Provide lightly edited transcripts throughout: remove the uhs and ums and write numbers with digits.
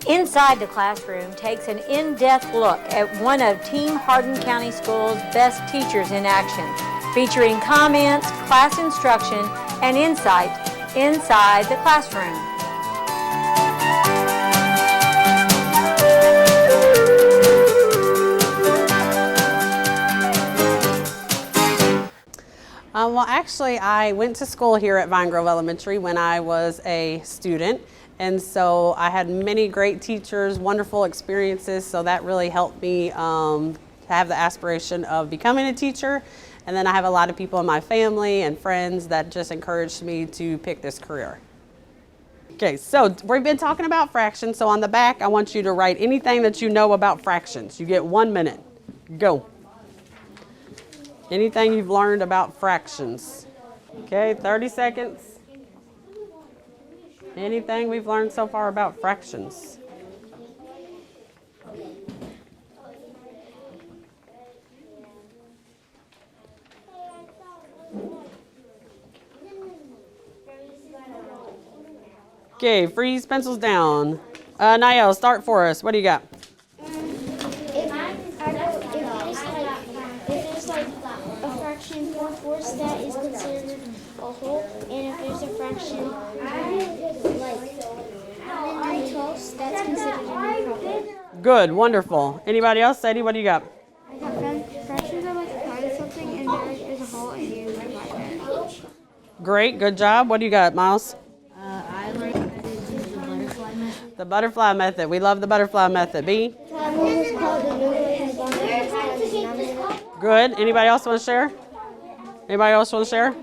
Inside the Classroom takes an in-depth look at one of Team Hardin County Schools' best teachers in action, featuring comments, class instruction, and insight inside the classroom. Well, actually, I went to school here at Vine Grove Elementary when I was a student. And so I had many great teachers, wonderful experiences, so that really helped me to have the aspiration of becoming a teacher. And then I have a lot of people in my family and friends that just encouraged me to pick this career. Okay, so we've been talking about fractions, so on the back I want you to write anything that you know about fractions. You get 1 minute. Go. Anything you've learned about fractions. Okay, 30 seconds. Anything we've learned so far about fractions? Okay, freeze, pencils down. Niall, start for us. What do you got? If it's like a fraction 4/4, that is considered a whole, and if there's a fraction like 3/12, that's considered a neutrophil. Good, wonderful. Anybody else? Sadie, what do you got? I got fractions are like a part of something, and there is a whole, and you divide it. Great, good job. What do you got, Miles? I learned the butterfly method. The butterfly method. We love the butterfly method. B? Good. Anybody else want to share? Anybody else want to share?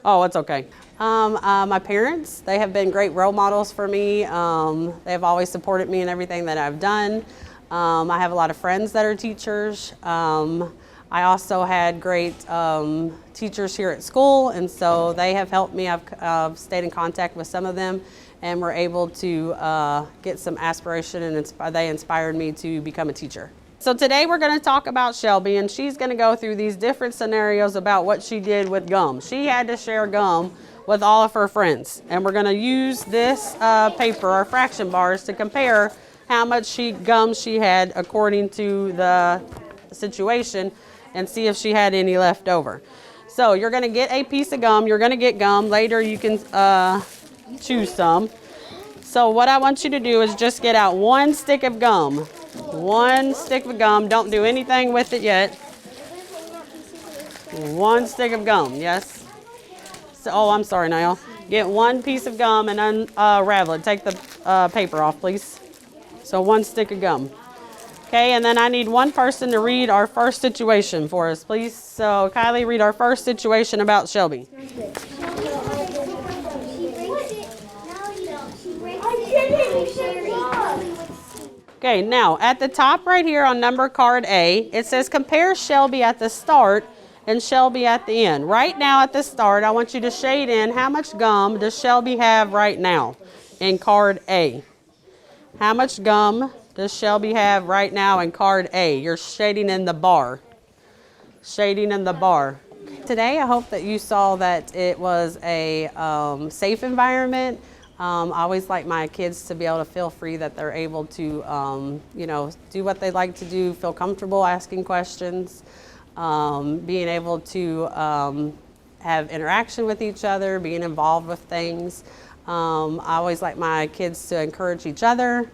Oh, it's okay. My parents, they have been great role models for me. They have always supported me in everything that I've done. I have a lot of friends that are teachers. I also had great teachers here at school, and so they have helped me. I've stayed in contact with some of them, and were able to get some aspiration, and they inspired me to become a teacher. So today we're going to talk about Shelby, and she's going to go through these different scenarios about what she did with gum. She had to share gum with all of her friends, and we're going to use this paper, our fraction bars, to compare how much gum she had according to the situation and see if she had any left over. So you're going to get a piece of gum. You're going to get gum. Later you can choose some. So what I want you to do is just get out one stick of gum. One stick of gum. Don't do anything with it yet. One stick of gum, yes. So, oh, I'm sorry, Niall. Get one piece of gum and unravel it. Take the paper off, please. So one stick of gum. Okay, and then I need one person to read our first situation for us, please. So Kylie, read our first situation about Shelby. Okay, now at the top right here on number card A, it says compare Shelby at the start and Shelby at the end. Right now at the start, I want you to shade in how much gum does Shelby have right now in card A. How much gum does Shelby have right now in card A? You're shading in the bar. Shading in the bar. Today, I hope that you saw that it was a safe environment. I always like my kids to be able to feel free, that they're able to, do what they like to do, feel comfortable asking questions, being able to have interaction with each other, being involved with things. I always like my kids to encourage each other,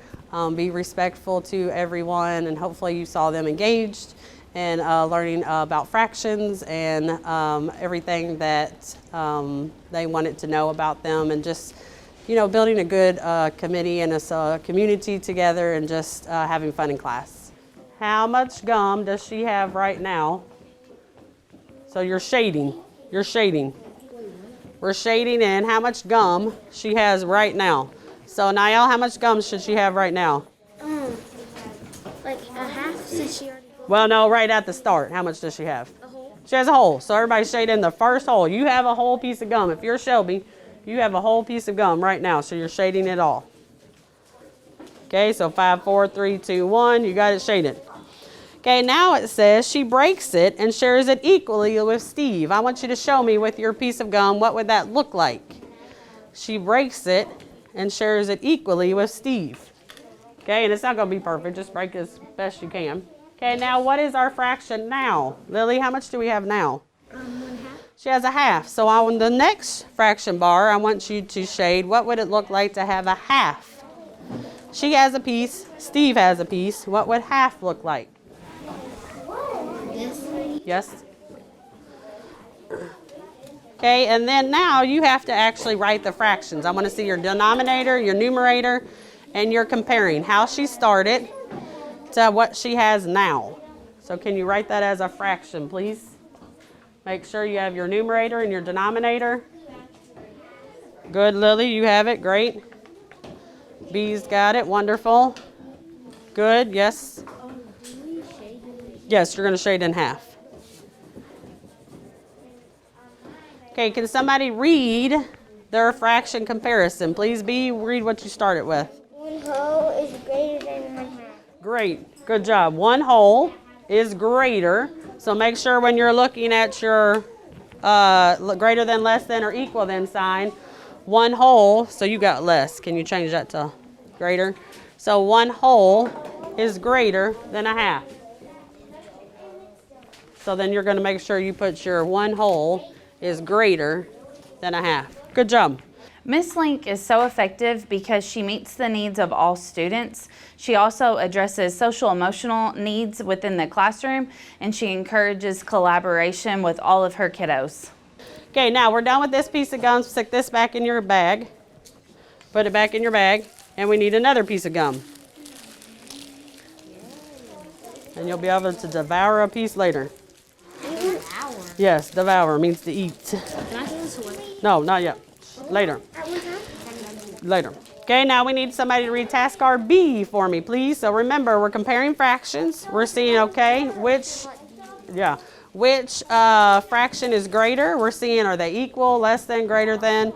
be respectful to everyone, and hopefully you saw them engaged and learning about fractions and everything that they wanted to know about them, and just building a good committee and a community together, and just having fun in class. How much gum does she have right now? So you're shading. You're shading. We're shading in how much gum she has right now. So Niall, how much gum should she have right now? Like a half, since she already. Well, no, right at the start. How much does she have? A whole. She has a whole. So everybody shade in the first hole. You have a whole piece of gum. If you're Shelby, you have a whole piece of gum right now. So you're shading it all. Okay, so 5, 4, 3, 2, 1. You got it shaded. Okay, now it says she breaks it and shares it equally with Steve. I want you to show me with your piece of gum, what would that look like? She breaks it and shares it equally with Steve. Okay, and it's not going to be perfect. Just break it as best you can. Okay, now what is our fraction now? Lily, how much do we have now? 1/2. She has a half. So on the next fraction bar, I want you to shade what would it look like to have a half? She has a piece. Steve has a piece. What would half look like? This. Yes? Okay, and then now you have to actually write the fractions. I want to see your denominator, your numerator, and you're comparing how she started to what she has now. So can you write that as a fraction, please? Make sure you have your numerator and your denominator. Good, Lily, you have it. Great. B's got it. Wonderful. Good, yes. Yes, you're going to shade in half. Okay, can somebody read their fraction comparison? Please, B, read what you started with. 1 whole is greater than 1/2. Great, good job. 1 whole is greater. So make sure when you're looking at your greater than, less than, or equal than sign, 1 whole, so you got less. Can you change that to greater? So 1 whole is greater than a half. So then you're going to make sure you put your 1 whole is greater than a half. Good job. Miss Link is so effective because she meets the needs of all students. She also addresses social emotional needs within the classroom, and she encourages collaboration with all of her kiddos. Okay, now we're done with this piece of gum. Stick this back in your bag. Put it back in your bag, and we need another piece of gum. And you'll be able to devour a piece later. Yes, devour means to eat. Can I do this one? No, not yet. Later. Later. Okay, now we need somebody to read task card B for me, please. So remember, we're comparing fractions. We're seeing, okay, which fraction is greater. We're seeing, are they equal, less than, greater than?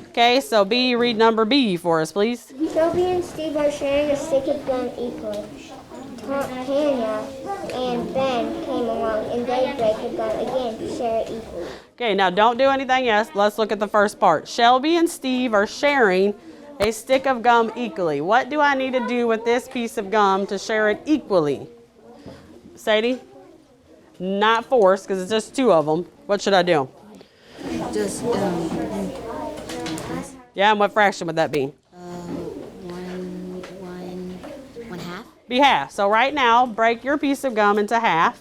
Okay, so B, read number B for us, please. Shelby and Steve are sharing a stick of gum equally. Tanya and Ben came along and they break a gum again to share it equally. Okay, now don't do anything else. Let's look at the first part. Shelby and Steve are sharing a stick of gum equally. What do I need to do with this piece of gum to share it equally? Sadie? Not force, because it's just 2 of them. What should I do? Just Yeah, and what fraction would that be? 1/2. Be half. So right now, break your piece of gum into half.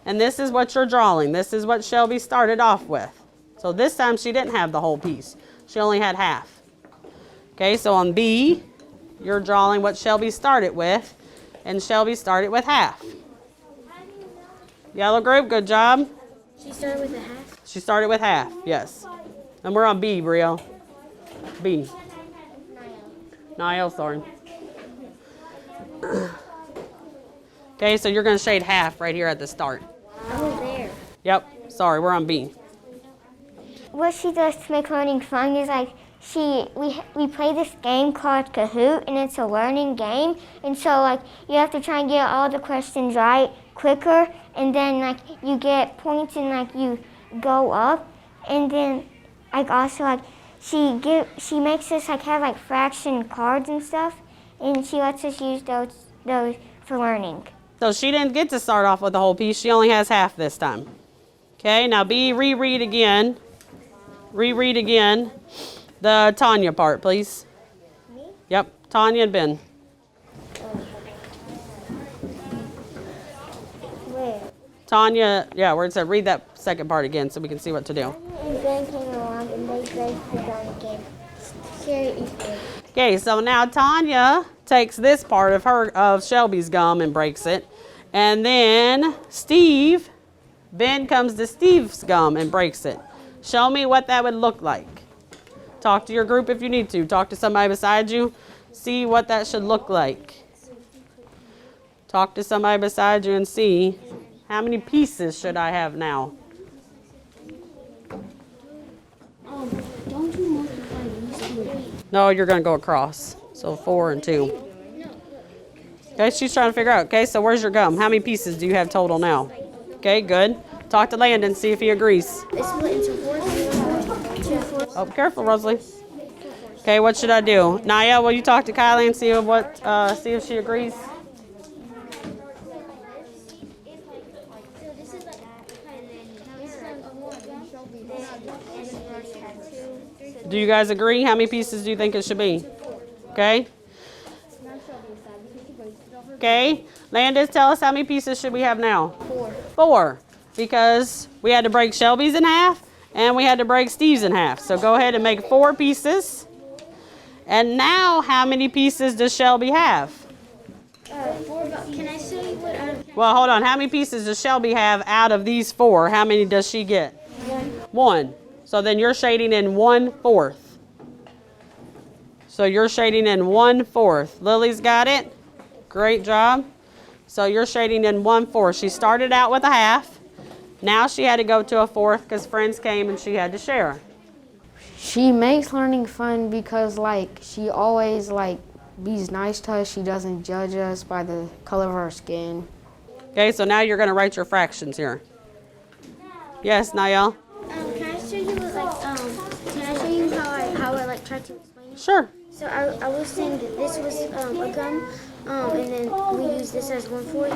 And this is what you're drawing. This is what Shelby started off with. So this time she didn't have the whole piece. She only had half. Okay, so on B, you're drawing what Shelby started with. And Shelby started with half. Yellow group, good job. She started with a half. She started with half, yes. And we're on B, Brielle. B. Niall, sorry. Okay, so you're going to shade half right here at the start. Oh, there. Yep, sorry, we're on B. What she does to make learning fun is like we play this game called Kahoot, and it's a learning game. And so like you have to try and get all the questions right quicker, and then like you get points and like you go up, and then like also like she makes us like have like fraction cards and stuff, and she lets us use those for learning. So she didn't get to start off with the whole piece. She only has half this time. Okay, now B, reread again. Reread again the Tanya part, please. Me? Yep, Tanya and Ben. Where? Tanya, yeah, where it said read that second part again so we can see what to do. And Ben came along and they break the gum again. Share it equally. Okay, so now Tanya takes this part of Shelby's gum and breaks it. And then Ben comes to Steve's gum and breaks it. Show me what that would look like. Talk to your group if you need to. Talk to somebody beside you. See what that should look like. Talk to somebody beside you and see how many pieces should I have now. Don't you multiply these two? No, you're going to go across. So 4 and 2. Okay, she's trying to figure out. Okay, so where's your gum? How many pieces do you have total now? Okay, good. Talk to Landon, see if he agrees. It's split into 4, 2 fourths. Oh, careful, Rosalie. Okay, what should I do? Naya, will you talk to Kylie and see see if she agrees? Do you guys agree? How many pieces do you think it should be? Okay. Okay. Landis, tell us how many pieces should we have now? 4. 4. Because we had to break Shelby's in half and we had to break Steve's in half. So go ahead and make 4 pieces. And now how many pieces does Shelby have? 4, but can I show you what Well, hold on. How many pieces does Shelby have out of these 4? How many does she get? 1. So then you're shading in 1/4. So you're shading in 1/4. Lily's got it. Great job. So you're shading in 1/4. She started out with a half. Now she had to go to a 1/4 because friends came and she had to share. She makes learning fun because like she always like be's nice to us. She doesn't judge us by the color of our skin. Okay, so now you're going to write your fractions here. Yes, Niall? can I show you can I show you how I like try to explain it? Sure. So I was saying that this was a gum, and then we use this as 1/4,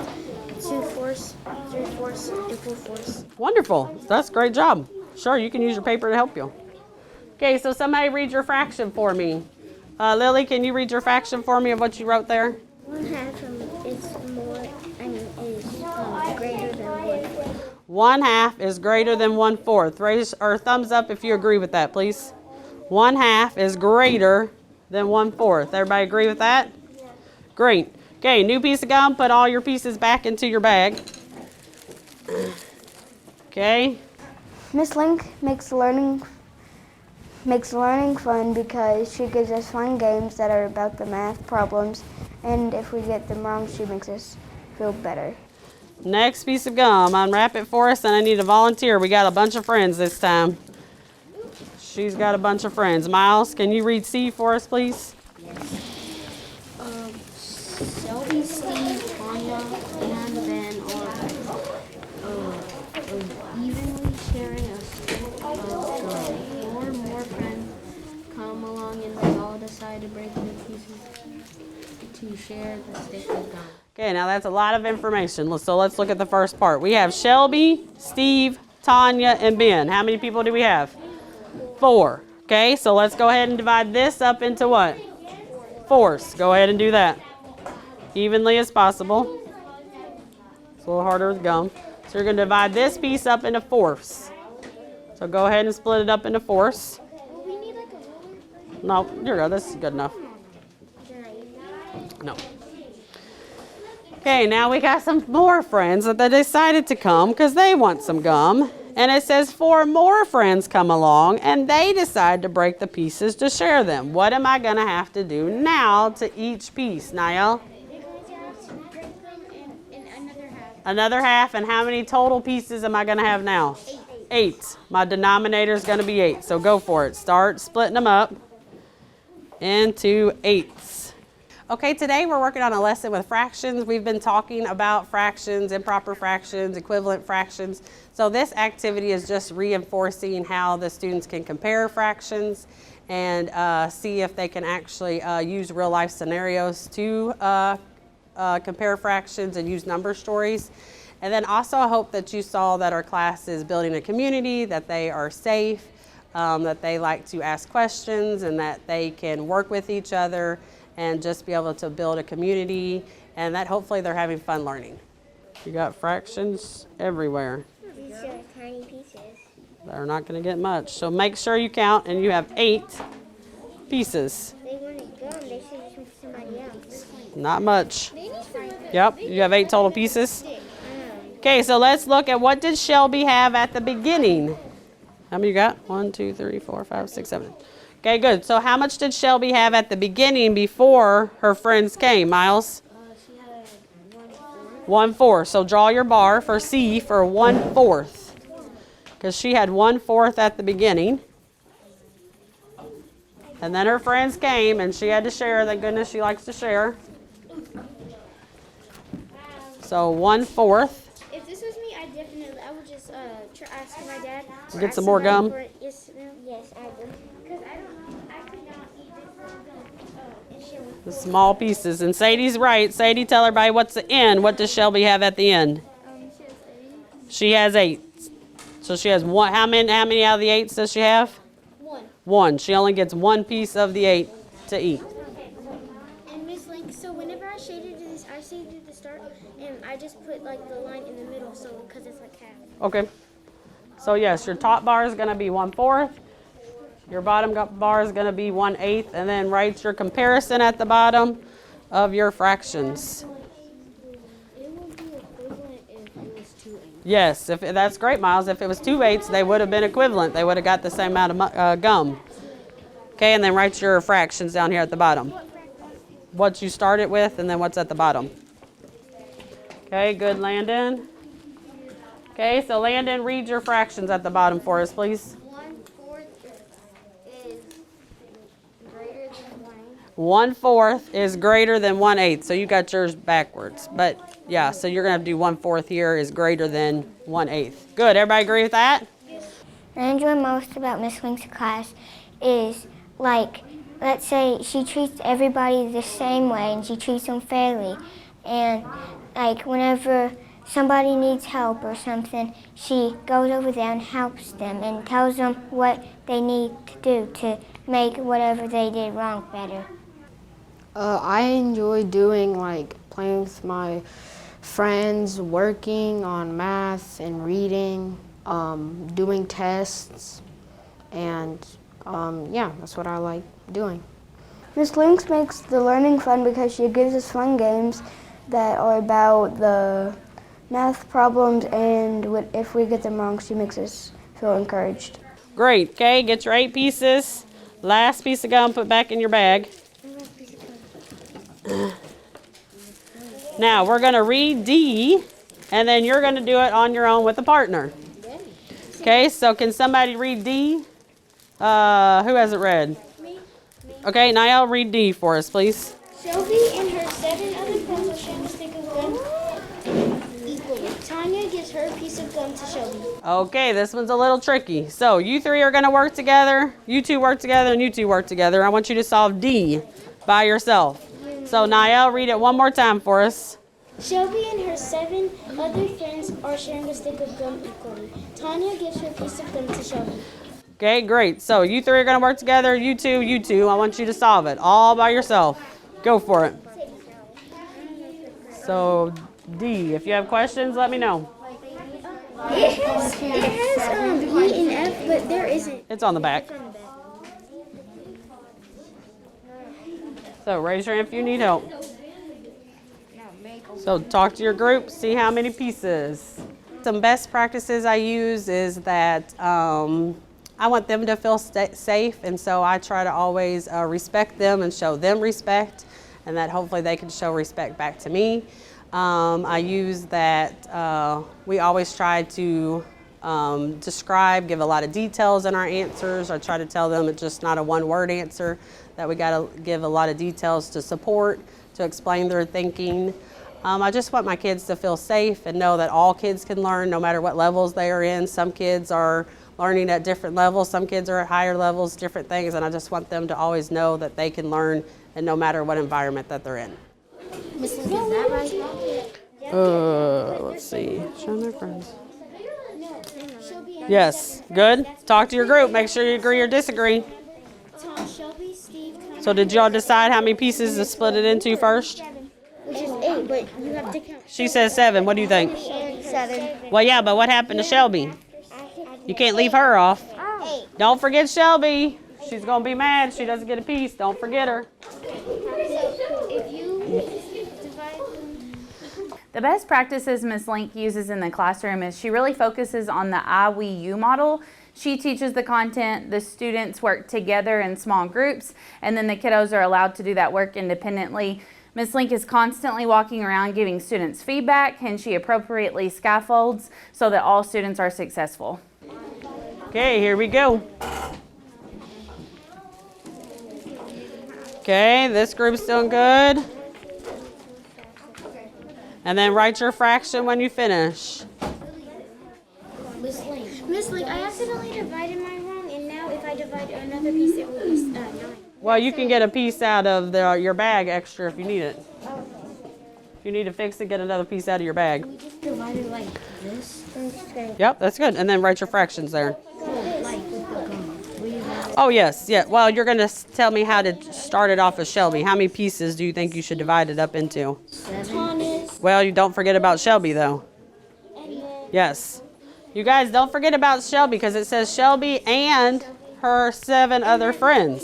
2/4, 3/4, and 4/4. Wonderful. That's a great job. Sure, you can use your paper to help you. Okay, so somebody read your fraction for me. Lily, can you read your fraction for me of what you wrote there? 1/2 is greater than 1/4. 1/2 is greater than 1/4. Raise or thumbs up if you agree with that, please. 1/2 is greater than 1/4. Everybody agree with that? Yeah. Great. Okay, new piece of gum. Put all your pieces back into your bag. Okay. Miss Link makes learning fun because she gives us fun games that are about the math problems, and if we get them wrong, she makes us feel better. Next piece of gum. Unwrap it for us, and I need a volunteer. We got a bunch of friends this time. She's got a bunch of friends. Miles, can you read C for us, please? Shelby, Steve, Tanya, and Ben are evenly sharing a stick of gum. 4 more friends come along and they all decide to break the pieces to share the stick of gum. Okay, now that's a lot of information. So let's look at the first part. We have Shelby, Steve, Tanya, and Ben. How many people do we have? 4. Okay, so let's go ahead and divide this up into what? 4s. Go ahead and do that. Evenly as possible. It's a little harder with gum. So you're going to divide this piece up into 4ths. So go ahead and split it up into 4ths. No, you're good. This is good enough. No. Okay, now we got some more friends that they decided to come because they want some gum. And it says 4 more friends come along and they decide to break the pieces to share them. What am I going to have to do now to each piece, Niall? They're going to have to break them in another half. Another half, and how many total pieces am I going to have now? 8. My denominator is going to be 8, so go for it. Start splitting them up into 8s. Okay, today we're working on a lesson with fractions. We've been talking about fractions, improper fractions, equivalent fractions. So this activity is just reinforcing how the students can compare fractions and see if they can actually use real life scenarios to compare fractions and use number stories. And then also I hope that you saw that our class is building a community, that they are safe, that they like to ask questions, and that they can work with each other and just be able to build a community, and that hopefully they're having fun learning. You got fractions everywhere. These are tiny pieces. They're not going to get much. So make sure you count, and you have 8 pieces. They wanted gum. They should have for somebody else. Not much. Yep, you have 8 total pieces. Okay, so let's look at what did Shelby have at the beginning. How many you got? 1, 2, 3, 4, 5, 6, 7. Okay, good. So how much did Shelby have at the beginning before her friends came, Miles? She had 1/4. 1/4. So draw your bar for C for 1/4. Because she had 1/4 at the beginning. And then her friends came and she had to share. Thank goodness she likes to share. So 1/4. If this was me, I would just ask my dad. Get some more gum. Yes, I do. Because I could not eat this gum and share with The small pieces. And Sadie's right. Sadie, tell everybody what's the end. What does Shelby have at the end? She has 8. So she has one. How many out of the 8 does she have? 1. 1. She only gets 1 piece of the 8 to eat. And Miss Link, so whenever I shaded this, I shaded the start, and I just put like the line in the middle, so because it's like half. Okay. So yes, your top bar is going to be 1/4. Your bottom bar is going to be 1/8, and then write your comparison at the bottom of your fractions. It would be equivalent if it was 2 8. Yes, that's great, Miles. If it was 2 8s, they would have been equivalent. They would have got the same amount of gum. Okay, and then write your fractions down here at the bottom. What you started with, and then what's at the bottom. Okay, good, Landon. Okay, so Landon, read your fractions at the bottom for us, please. 1/4 is greater than 1. 1/4 is greater than 1/8. So you got yours backwards. But yeah, so you're going to have to do 1/4 here is greater than 1/8. Good, everybody agree with that? What I enjoy most about Miss Link's class is, like, let's say she treats everybody the same way and she treats them fairly. And, like, whenever somebody needs help or something, she goes over there and helps them and tells them what they need to do to make whatever they did wrong better. I enjoy doing, like, playing with my friends, working on math and reading, doing tests, and yeah, that's what I like doing. Miss Link makes the learning fun because she gives us fun games that are about the math problems, and if we get them wrong, she makes us feel encouraged. Great, okay, get your 8 pieces. Last piece of gum, put back in your bag. Now, we're going to read D, and then you're going to do it on your own with a partner. Okay, so can somebody read D? Who hasn't read? Me. Okay, Niall, read D for us, please. Shelby and her 7 other friends are sharing a stick of gum equally. Tanya gives her a piece of gum to Shelby. Okay, this one's a little tricky. So you 3 are going to work together, you 2 work together, and you 2 work together. I want you to solve D by yourself. So Niall, read it one more time for us. Shelby and her 7 other friends are sharing a stick of gum equally. Tanya gives her a piece of gum to Shelby. Okay, great. So you 3 are going to work together, you 2. I want you to solve it all by yourself. Go for it. So D, if you have questions, let me know. It has E and F, but there isn't. It's on the back. So raise your hand if you need help. So talk to your group, see how many pieces. Some best practices I use is that I want them to feel safe, and so I try to always respect them and show them respect, and that hopefully they can show respect back to me. I use that we always try to describe, give a lot of details in our answers. I try to tell them it's just not a one-word answer, that we got to give a lot of details to support, to explain their thinking. I just want my kids to feel safe and know that all kids can learn no matter what levels they are in. Some kids are learning at different levels, some kids are at higher levels, different things, and I just want them to always know that they can learn and no matter what environment that they're in. Miss Link, is that right? Let's see. Show my friends. Yes, good. Talk to your group. Make sure you agree or disagree. Shelby, Steve, So did y'all decide how many pieces to split it into first? which is 8, but you have to count. She says 7. What do you think? 7. Well, yeah, but what happened to Shelby? You can't leave her off. 8. Don't forget Shelby. She's going to be mad if she doesn't get a piece. Don't forget her. If you divide them. The best practices Ms. Link uses in the classroom is she really focuses on the I, we, you model. She teaches the content, the students work together in small groups, and then the kiddos are allowed to do that work independently. Ms. Link is constantly walking around giving students feedback, and she appropriately scaffolds so that all students are successful. Okay, here we go. Okay, this group's doing good. And then write your fraction when you finish. Miss Link, I accidentally divided mine wrong, and now if I divide another piece, it will be 9. Well, you can get a piece out of your bag extra if you need it. If you need to fix it, get another piece out of your bag. We just divided like this. Yep, that's good. And then write your fractions there. Like with the gum. Oh, yes. Yeah. Well, you're going to tell me how to start it off with Shelby. How many pieces do you think you should divide it up into? 7. Well, you don't forget about Shelby, though. Yes. You guys don't forget about Shelby because it says Shelby and her 7 other friends.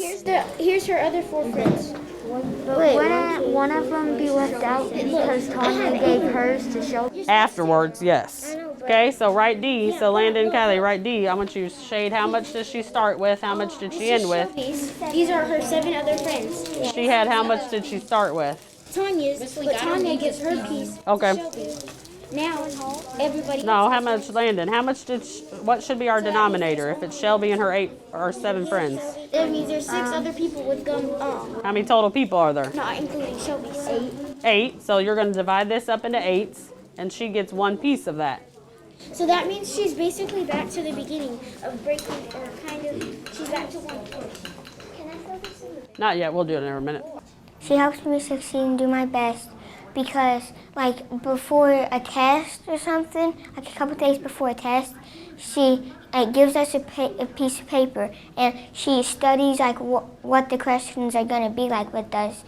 Here's her other 4 friends. Wait, wouldn't one of them be left out because Tanya gave hers to Shelby? Afterwards, yes. Okay, so write D. So Landon, Kylie, write D. I want you to shade how much does she start with, how much did she end with. These are her 7 other friends. She had how much did she start with? Tanya's, but Tanya gives her piece Okay. to Shelby. Now, everybody. No, how much Landon? How much did what should be our denominator if it's Shelby and her 8 or 7 friends? That means there's 6 other people with gum. How many total people are there? Not including Shelby's. 8. So you're going to divide this up into 8s, and she gets 1 piece of that. So that means she's basically back to the beginning of breaking, or kind of, she's back to 1. Can I throw this in? Not yet. We'll do it in a minute. She helps me succeed and do my best because, like, before a test or something, like a couple days before a test, she gives us a piece of paper and she studies like what the questions are going to be like with us,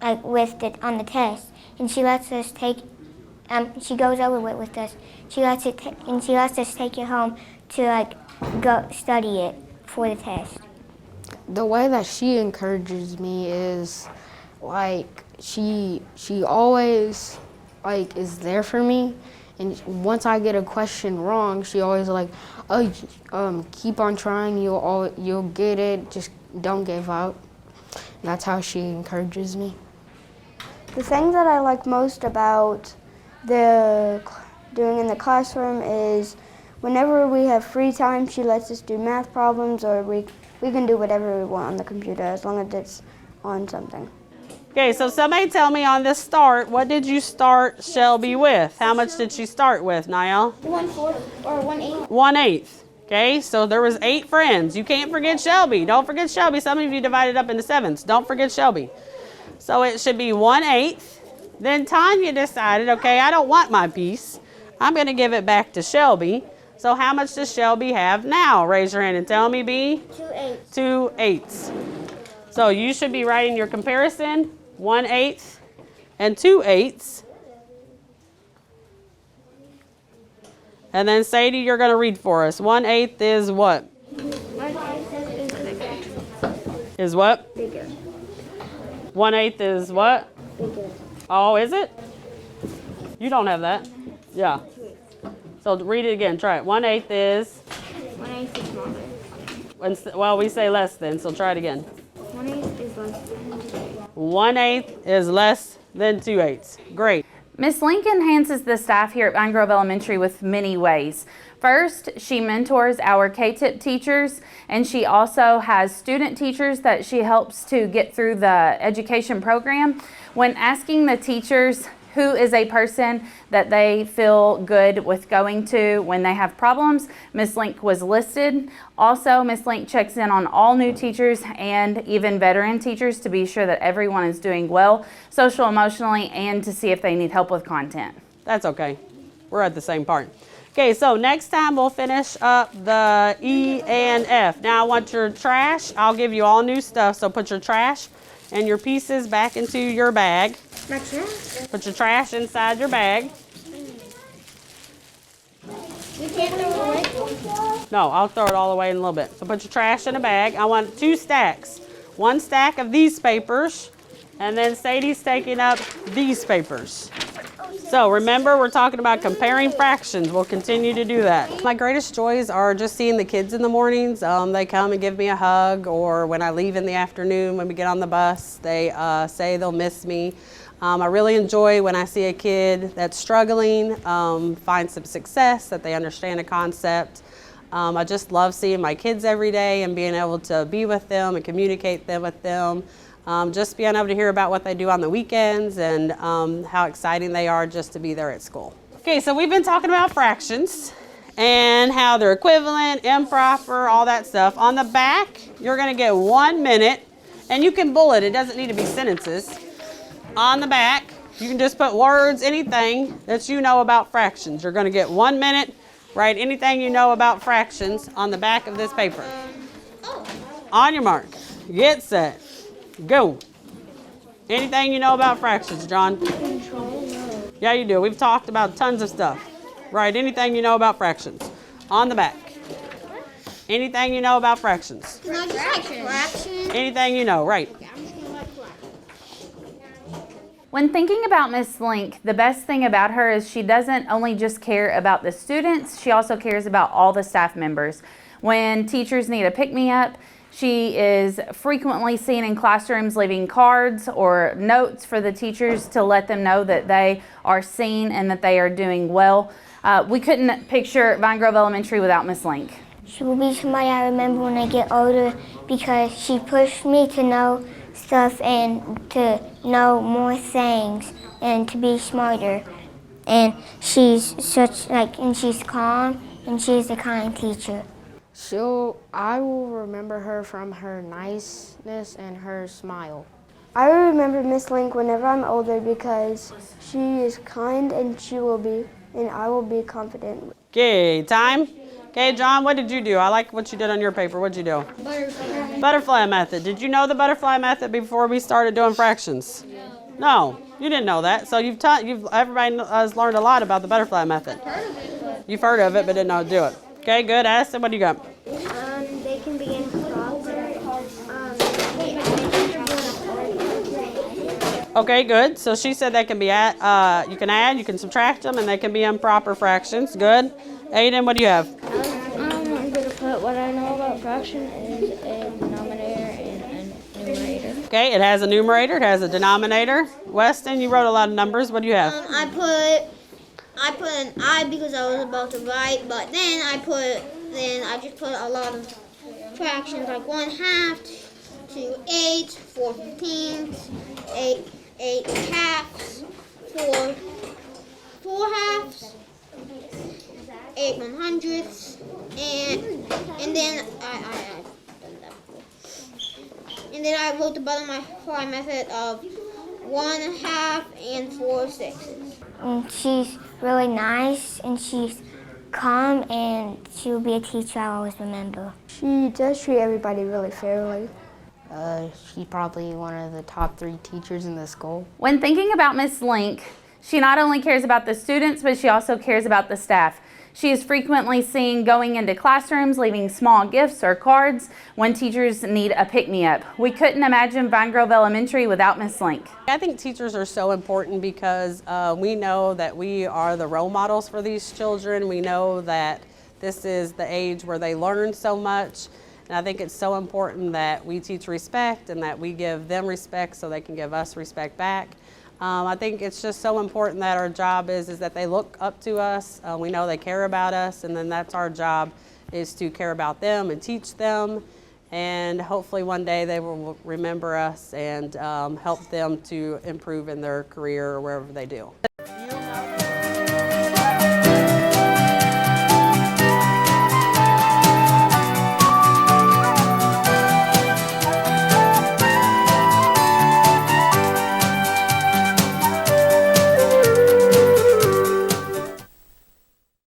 like with it on the test, and she lets us take. She goes over it with us. She lets us take it home to like go study it for the test. The way that she encourages me is like she always like is there for me, and once I get a question wrong, she always like, oh, keep on trying, you'll get it, just don't give up. And that's how she encourages me. The thing that I like most about the doing in the classroom is whenever we have free time, she lets us do math problems, or we can do whatever we want on the computer as long as it's on something. Okay, so somebody tell me on this start, what did you start Shelby with? How much did she start with, Niall? 1/4 or 1/8. 1/8. Okay, so there was 8 friends. You can't forget Shelby. Don't forget Shelby. Some of you divided up into 7s. Don't forget Shelby. So it should be 1/8. Then Tanya decided, okay, I don't want my piece. I'm going to give it back to Shelby. So how much does Shelby have now? Raise your hand and tell me, B. 2 8s. 2 8s. So you should be writing your comparison, 1/8 and 2 8s. And then Sadie, you're going to read for us. 1/8 is what? Is what? Bigger. 1/8 is what? Bigger. Oh, is it? You don't have that. Yeah. So read it again. Try it. 1/8 is? 1/8 is smaller. Well, we say less than, so try it again. 1/8 is less than 2/8. 1/8 is less than 2 8s. Great. Ms. Link enhances the staff here at Pine Grove Elementary with many ways. First, she mentors our K-TIP teachers, and she also has student teachers that she helps to get through the education program. When asking the teachers who is a person that they feel good with going to when they have problems, Ms. Link was listed. Also, Ms. Link checks in on all new teachers and even veteran teachers to be sure that everyone is doing well, social, emotionally, and to see if they need help with content. That's okay. We're at the same part. Okay, so next time we'll finish up the E and F. Now I want your trash. I'll give you all new stuff, so put your trash and your pieces back into your bag. My trash. Put your trash inside your bag. We can't throw it away. No, I'll throw it all away in a little bit. So put your trash in a bag. I want 2 stacks. 1 stack of these papers, and then Sadie's taking up these papers. So remember, we're talking about comparing fractions. We'll continue to do that. My greatest joys are just seeing the kids in the mornings. They come and give me a hug, or when I leave in the afternoon, when we get on the bus, they say they'll miss me. I really enjoy when I see a kid that's struggling, find some success, that they understand a concept. I just love seeing my kids every day and being able to be with them and communicate them with them. just being able to hear about what they do on the weekends and how exciting they are just to be there at school. Okay, so we've been talking about fractions and how they're equivalent, improper, all that stuff. On the back, you're gonna get 1 minute, and you can bullet, it doesn't need to be sentences. On the back, you can just put words, anything that you know about fractions. You're gonna get 1 minute, write anything you know about fractions on the back of this paper. On your mark, get set, go. Anything you know about fractions, John? Yeah, you do. We've talked about tons of stuff. Write anything you know about fractions. On the back. Anything you know about fractions. Not just like fractions. Anything you know, right. When thinking about Miss Link, the best thing about her is she doesn't only just care about the students, she also cares about all the staff members. When teachers need a pick-me-up, she is frequently seen in classrooms leaving cards or notes for the teachers to let them know that they are seen and that they are doing well. We couldn't picture Vine Grove Elementary without Miss Link. She will be somebody I remember when I get older because she pushed me to know stuff and to know more things and to be smarter. And she's and she's calm and she's a kind teacher. I will remember her from her niceness and her smile. I will remember Miss Link whenever I'm older because she is kind and I will be confident. Okay, time. Okay, John, what did you do? I like what you did on your paper. What did you do? Butterfly method. Did you know the butterfly method before we started doing fractions? No, you didn't know that. So everybody has learned a lot about the butterfly method. You've heard of it, but didn't know how to do it. Okay, good. Addison, what do you got? They can be in frogs. Okay, good. So she said they can be you can add, you can subtract them, and they can be improper fractions. Good. Aiden, what do you have? I'm going to put what I know about fraction is a denominator and a numerator. Okay, it has a numerator, it has a denominator. Weston, you wrote a lot of numbers. What do you have? I put an I because I was about to write, but then I just put a lot of fractions like 1/2 to 8, 4 15ths, 8 halves, 4 halves, 8 100ths, and then I wrote the butterfly method of 1/2 and 4 sixths. And she's really nice and she's calm and she will be a teacher I'll always remember. She does treat everybody really fairly. She's probably one of the top 3 teachers in the school. When thinking about Miss Link, she not only cares about the students, but she also cares about the staff. She is frequently seen going into classrooms, leaving small gifts or cards when teachers need a pick-me-up. We couldn't imagine Vine Grove Elementary without Miss Link. I think teachers are so important because we know that we are the role models for these children. We know that this is the age where they learn so much. And I think it's so important that we teach respect and that we give them respect so they can give us respect back. I think it's just so important that our job is that they look up to us. We know they care about us, and then that's our job, is to care about them and teach them. And hopefully one day they will remember us and help them to improve in their career or wherever they do.